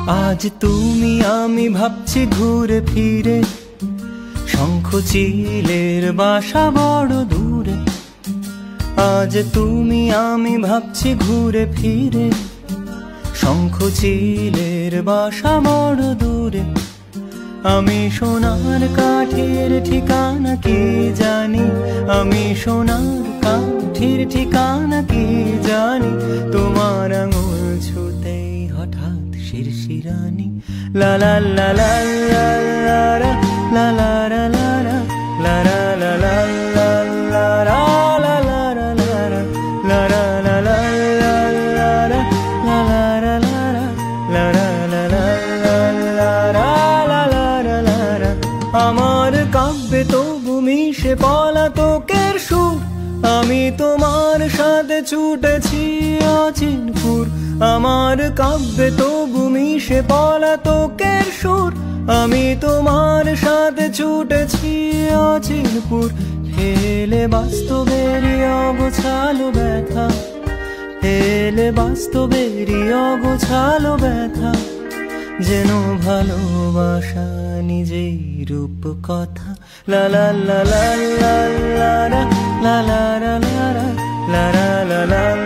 আজ তুমি আমি ভাবছি ঘুরে ফিরে, শঙ্খ চিলের বাসা বড় দূরে। আজ তুমি আমি ভাবছি ঘুরে ফিরে, শঙ্খ চিলের বাসা বড় দূরে। আমি সোনার কাঠির ঠিকানা কি জানি, আমি সোনার কাঠির ঠিকানা কি জানি। তোমার আঙুল ছুতেই হঠাৎ শিরশিরানি। লা লা লা লা লা লা লা লা লা লা লা লা লা লা লা লা লা আমার কাব্যে তবু মিশে পলাতকের সুর। আমি তোমার সাথে ছুটেছি অচিনপুর। আমার কাব্যে তবু মিশে পলাতকের সুর। আমি তোমার সাথে ছুটেছি অচিনপুর। ফেলে বাস্তবেরই অগোছালো ব্যথা, ফেলে বাস্তবেরই অগোছালো ব্যথা। যেন ভালোবাসা নিজেই রূপ কথা। লা লা লা লা লা লা লা লা লা লা লা লা লা লা।